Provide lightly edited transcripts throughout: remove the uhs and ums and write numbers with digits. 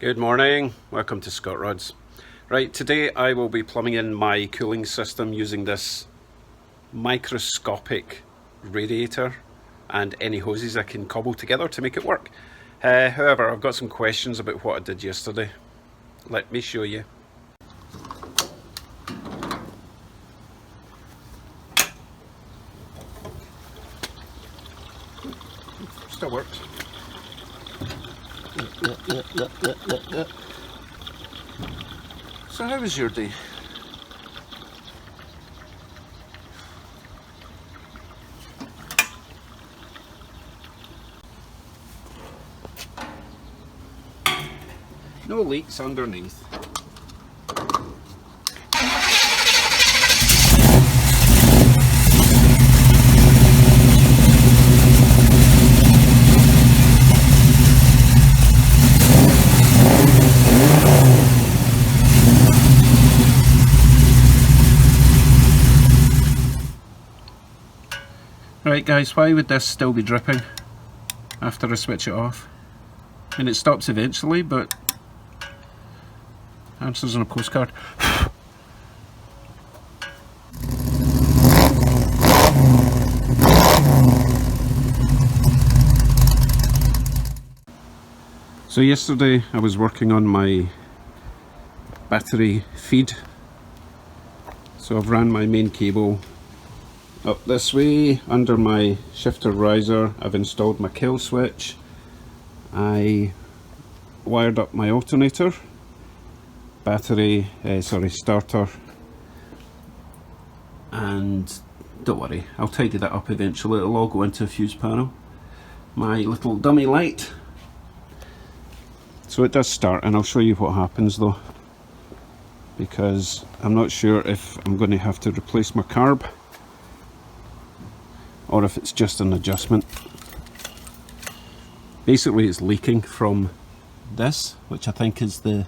Good morning, welcome to Scott Rods. Right, today I will be plumbing in my cooling system using this microscopic radiator and any hoses I can cobble together to make it work. However, I've got some questions about what I did yesterday. Let me show you. Still works. Yeah. So how was your day? No leaks underneath. Right guys, why would this still be dripping after I switch it off? And it stops eventually, but answers on a postcard. So yesterday I was working on my battery feed. So I've ran my main cable up this way under my shifter riser. I've installed my kill switch. I wired up my alternator, battery, starter, and don't worry, I'll tidy that up eventually. It'll all go into a fuse panel. My little dummy light. So it does start, and I'll show you what happens though, because I'm not sure if I'm going to have to replace my carb or if it's just an adjustment. Basically it's leaking from this, which I think is the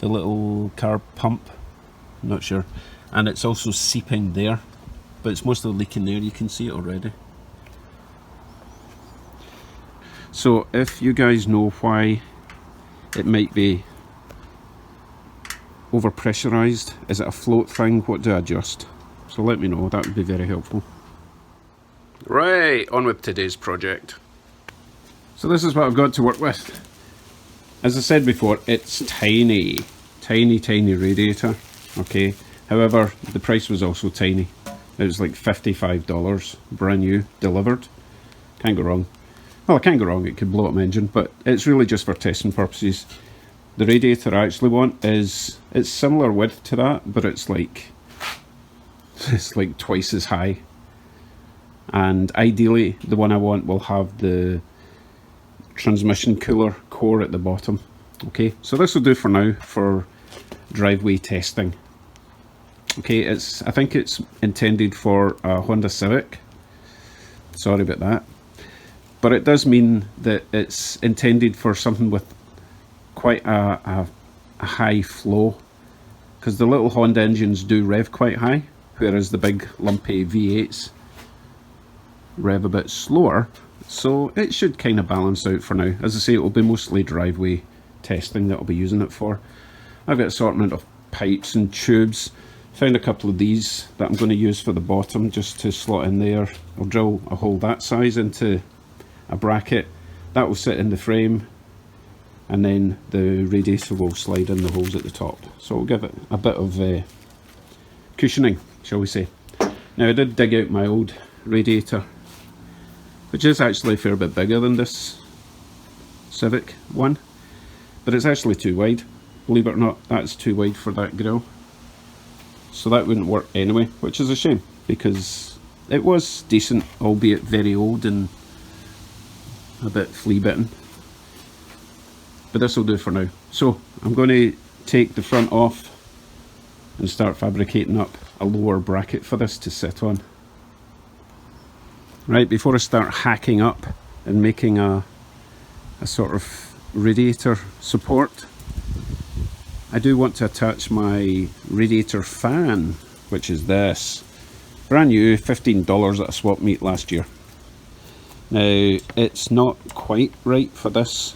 little carb pump, I'm not sure, and it's also seeping there, but it's mostly leaking there. You can see it already. So if you guys know why it might be over pressurized, is it a float thing, what do I adjust? So let me know, that would be very helpful. Right, on with today's project. So this is what I've got to work with. As I said before, it's tiny radiator, okay? However, the price was also tiny. It was like $55, brand new, delivered. Can't go wrong. Well, I can't go wrong, it could blow up my engine, but it's really just for testing purposes. The radiator I actually want it's similar width to that, but it's like twice as high. And ideally, the one I want will have the transmission cooler core at the bottom. Okay, so this will do for now for driveway testing. Okay, I think it's intended for a Honda Civic. Sorry about that. But it does mean that it's intended for something with quite a high flow, because the little Honda engines do rev quite high, whereas the big lumpy V8s rev a bit slower. So it should kind of balance out for now. As I say, it will be mostly driveway testing that I'll be using it for. I've got assortment of pipes and tubes. Found a couple of these that I'm going to use for the bottom just to slot in there. I'll drill a hole that size into a bracket. That will sit in the frame, and then the radiator will slide in the holes at the top. So we'll give it a bit of cushioning, shall we say. Now I did dig out my old radiator, which is actually a fair bit bigger than this Civic one, but it's actually too wide. Believe it or not, that's too wide for that grill. So that wouldn't work anyway, which is a shame, because it was decent, albeit very old and a bit flea bitten. But this will do for now. So I'm going to take the front off and start fabricating up a lower bracket for this to sit on. Right, before I start hacking up and making a sort of radiator support, I do want to attach my radiator fan, which is this. Brand new, $15 at a swap meet last year. Now, it's not quite right for this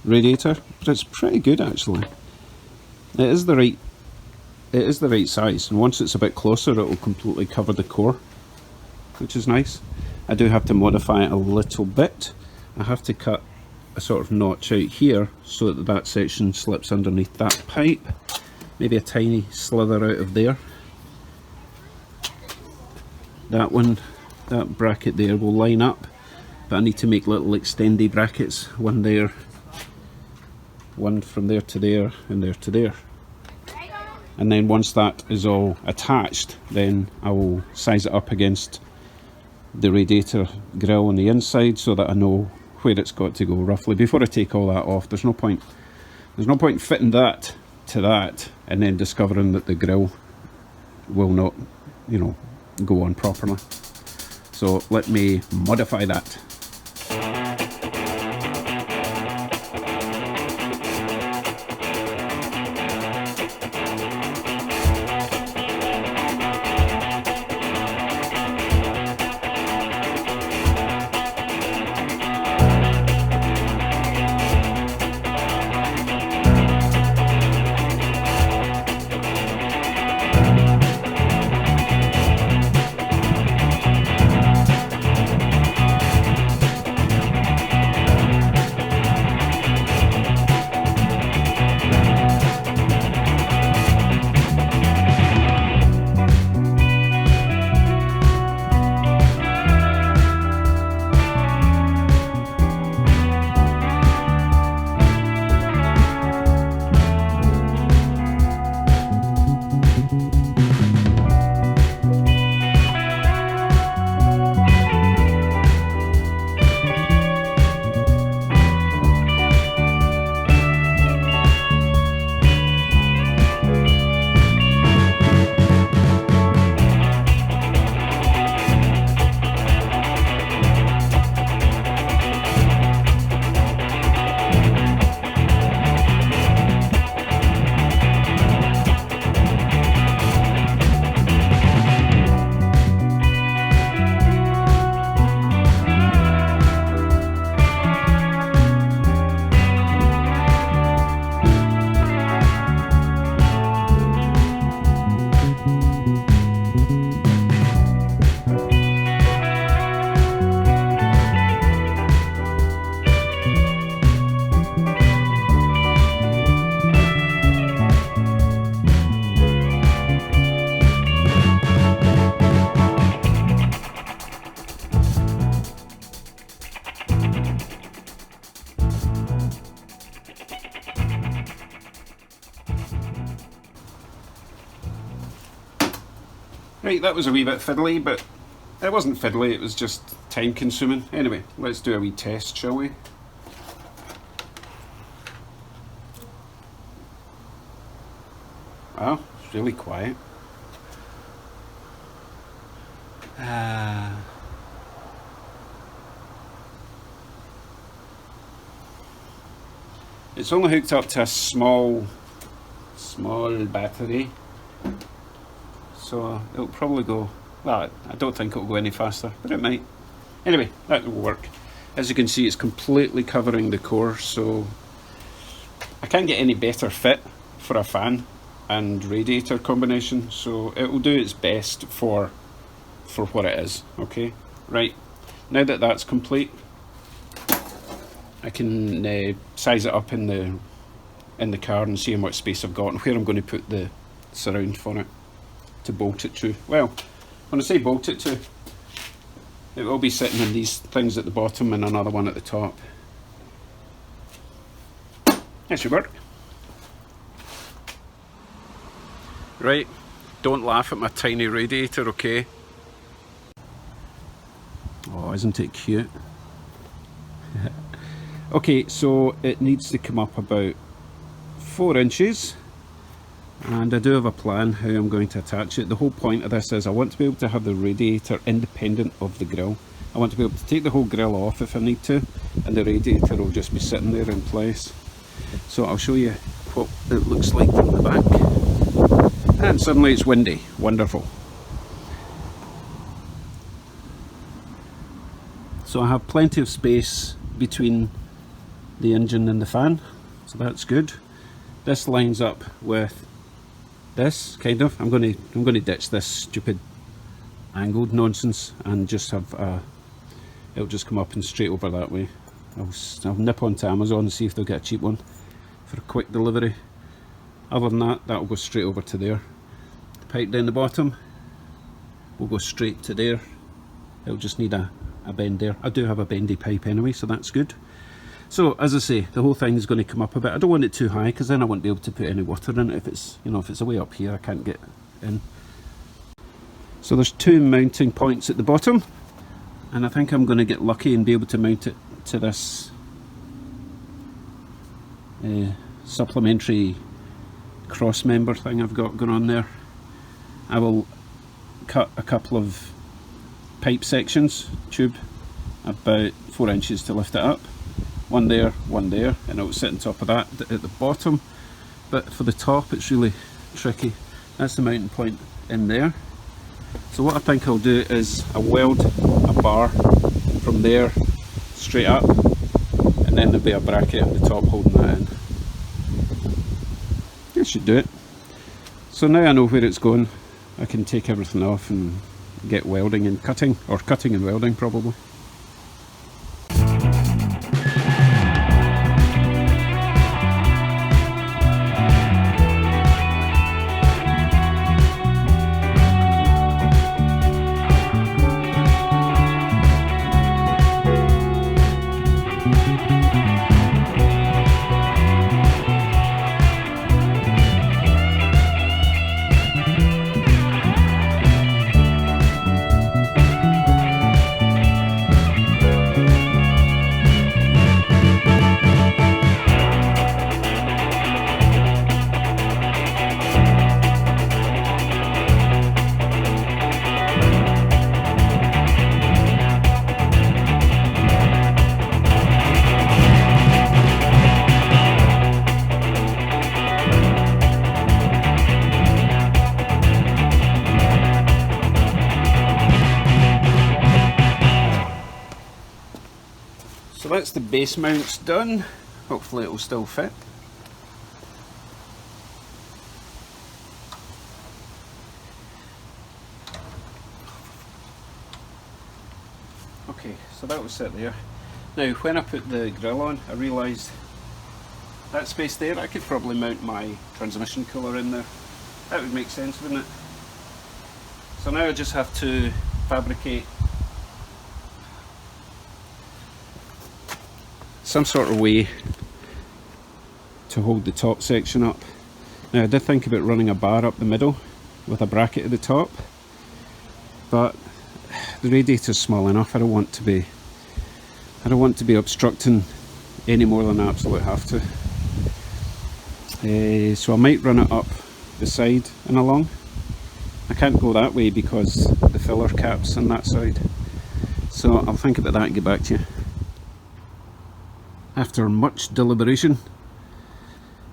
radiator, but it's pretty good actually. It is the right size, and once it's a bit closer it will completely cover the core, which is nice. I do have to modify it a little bit. I have to cut a sort of notch out here so that that section slips underneath that pipe. Maybe a tiny slither out of there. That one, that bracket there will line up, but I need to make little extendy brackets, one there, one from there to there, and there to there. And then once that is all attached, then I will size it up against the radiator grill on the inside so that I know where it's got to go roughly before I take all that off. There's no point fitting that to that and then discovering that the grill will not, you know, go on properly. So let me modify that. Right, that was a wee bit fiddly, but it wasn't fiddly, it was just time consuming. Anyway, let's do a wee test, shall we? Wow, it's really quiet. It's only hooked up to a small battery, so it'll probably go, well, I don't think it'll go any faster, but it might. Anyway, that will work. As you can see, it's completely covering the core, so I can't get any better fit for a fan and radiator combination, so it will do its best for what it is. Okay, right, now that that's complete, I can size it up in the car and see how much space I've got and where I'm going to put the surround for it to bolt it to. Well, when I say bolt it to, it will be sitting in these things at the bottom and another one at the top. That should work. Right, don't laugh at my tiny radiator, okay? Oh, isn't it cute? Okay, so it needs to come up about 4 inches, and I do have a plan how I'm going to attach it. The whole point of this is I want to be able to have the radiator independent of the grill. I want to be able to take the whole grill off if I need to, and the radiator will just be sitting there in place. So I'll show you what it looks like from the back. And suddenly it's windy. Wonderful. So I have plenty of space between the engine and the fan, so that's good. This lines up with this, kind of. I'm going to ditch this stupid angled nonsense and just have it'll just come up and straight over that way. I'll nip onto Amazon and see if they'll get a cheap one for a quick delivery. Other than that, that'll go straight over to there. The pipe down the bottom will go straight to there. It'll just need a bend there. I do have a bendy pipe anyway, so that's good. So as I say, the whole thing is going to come up a bit. I don't want it too high because then I won't be able to put any water in it. If it's, you know, if it's away up here, I can't get in. So there's two mounting points at the bottom, and I think I'm going to get lucky and be able to mount it to this supplementary cross member thing I've got going on there. I will cut a couple of pipe sections, tube, about 4 inches to lift it up. One there, and it'll sit on top of that at the bottom. But for the top, it's really tricky. That's the mounting point in there. So what I think I'll do is I'll weld a bar from there straight up, and then there'll be a bracket at the top holding that in. That should do it. So now I know where it's going, I can take everything off and get welding and cutting, or cutting and welding probably. So that's the base mounts done. Hopefully it will still fit. Okay, so that will sit there. Now when I put the grill on, I realised that space there, I could probably mount my transmission cooler in there. That would make sense, wouldn't it? So now I just have to fabricate some sort of way to hold the top section up. Now I did think about running a bar up the middle with a bracket at the top, but the radiator's small enough. I don't want to be obstructing any more than I absolutely have to. So I might run it up the side and along. I can't go that way because the filler cap's on that side. So I'll think about that and get back to you. After much deliberation,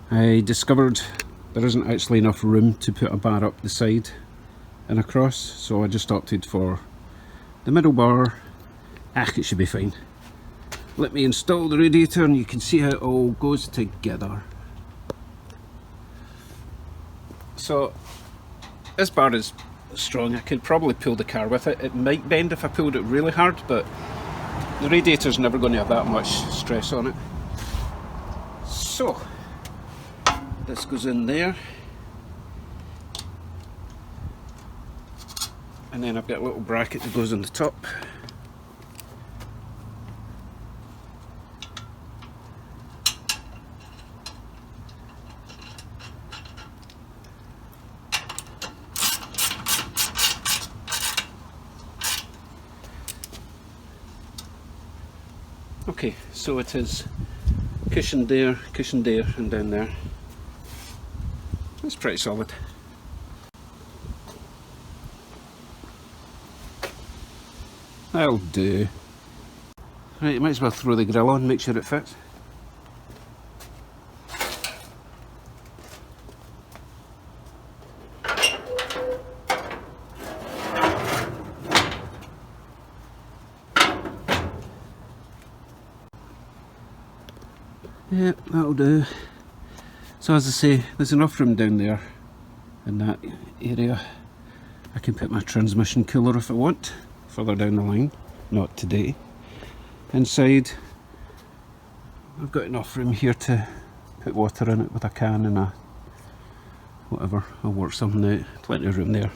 I discovered there isn't actually enough room to put a bar up the side and across, so I just opted for the middle bar. It should be fine. Let me install the radiator and you can see how it all goes together. So this bar is strong. I could probably pull the car with it. It might bend if I pulled it really hard, but the radiator's never going to have that much stress on it. So this goes in there, and then I've got a little bracket that goes on the top. Okay, so it is cushioned there, and down there. That's pretty solid. That'll do. Right, you might as well throw the grill on, make sure it fits. Yeah, that'll do. So as I say, there's enough room down there in that area. I can put my transmission cooler if I want, further down the line, not today. Inside, I've got enough room here to put water in it with a can and a whatever. I'll work something out, plenty of room there.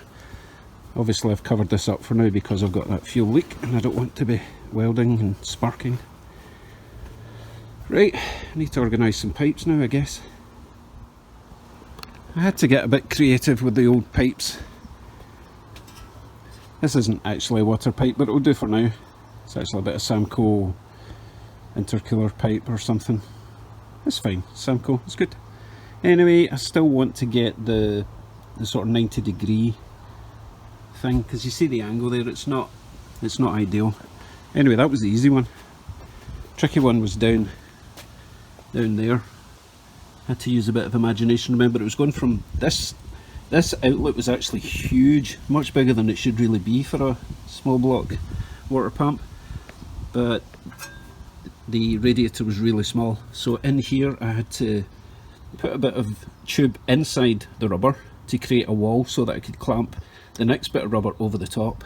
Obviously I've covered this up for now because I've got that fuel leak and I don't want to be welding and sparking. Right, I need to organise some pipes now, I guess. I had to get a bit creative with the old pipes. This isn't actually a water pipe, but it'll do for now. It's actually a bit of Samco intercooler pipe or something. It's fine, Samco, it's good. Anyway, I still want to get the sort of 90-degree thing, because you see the angle there, it's not ideal. Anyway, that was the easy one. Tricky one was down there. Had to use a bit of imagination. Remember, it was going from this outlet was actually huge, much bigger than it should really be for a small block water pump, but the radiator was really small, so in here I had to put a bit of tube inside the rubber to create a wall so that I could clamp the next bit of rubber over the top.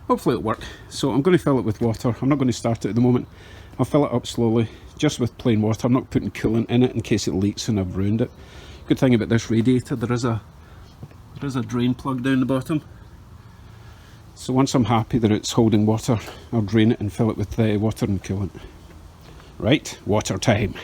Hopefully it'll work. So I'm going to fill it with water. I'm not going to start it at the moment. I'll fill it up slowly, just with plain water. I'm not putting coolant in it in case it leaks and I've ruined it. Good thing about this radiator, there is a drain plug down the bottom. So once I'm happy that it's holding water, I'll drain it and fill it with water and coolant. Right, water time.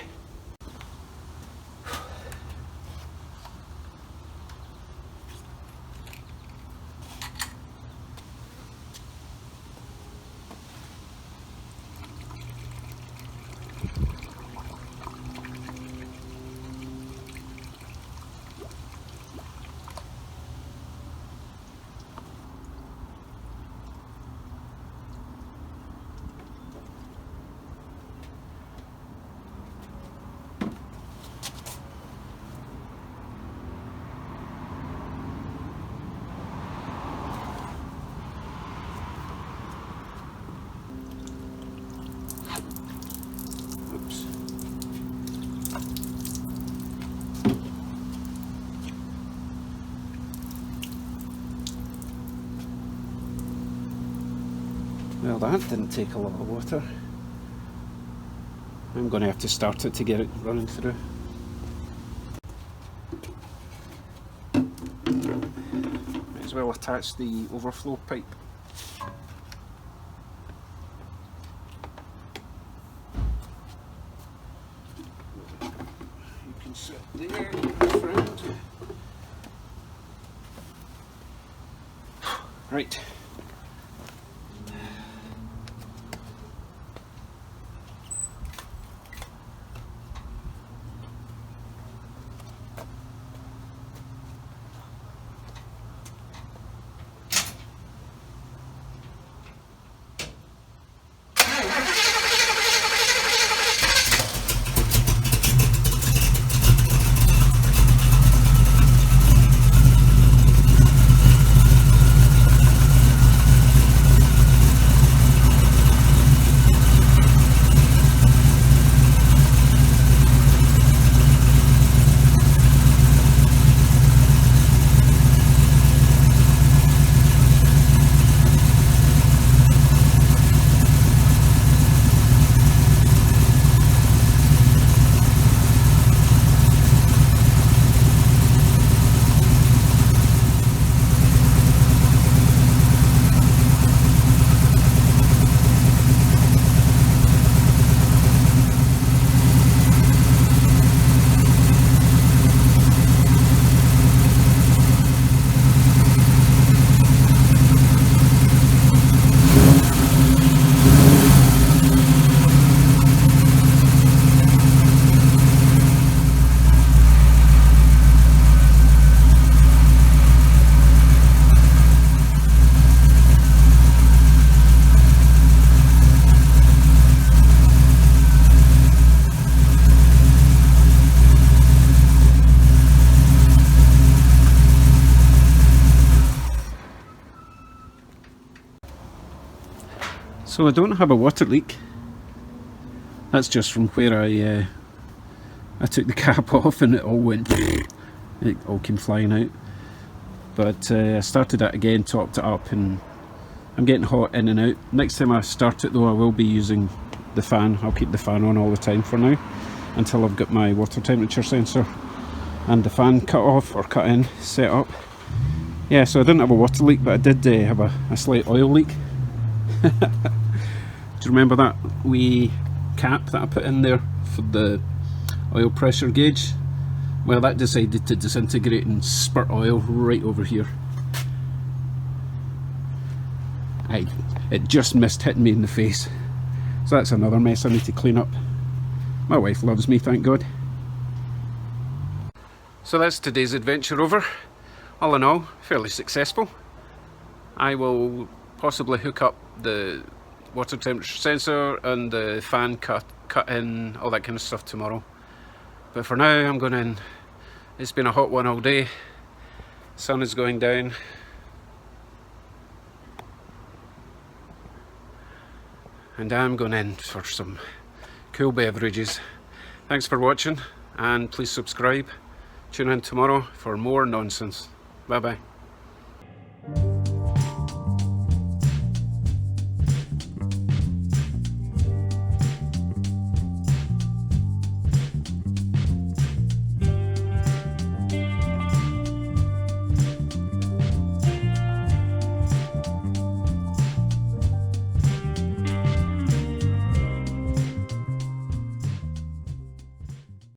Well, that didn't take a lot of water. I'm going to have to start it to get it running through. Might as well attach the overflow pipe. You can sit there, friend. Right. So I don't have a water leak. That's just from where I I took the cap off and it all went, it all came flying out. But I started it again, topped it up, and I'm getting hot in and out. Next time I start it though, I will be using the fan. I'll keep the fan on all the time for now, until I've got my water temperature sensor and the fan cut off or cut in, set up. Yeah, so I didn't have a water leak, but I did have a slight oil leak. Do you remember that wee cap that I put in there for the oil pressure gauge? Well, that decided to disintegrate and spurt oil right over here. It just missed hitting me in the face. So that's another mess I need to clean up. My wife loves me, thank God. So that's today's adventure over. All in all, fairly successful. I will possibly hook up the water temperature sensor and the fan cut in, all that kind of stuff tomorrow. But for now, I'm going in. It's been a hot one all day. Sun is going down. And I'm going in for some cool beverages. Thanks for watching, and please subscribe. Tune in tomorrow for more nonsense. Bye bye.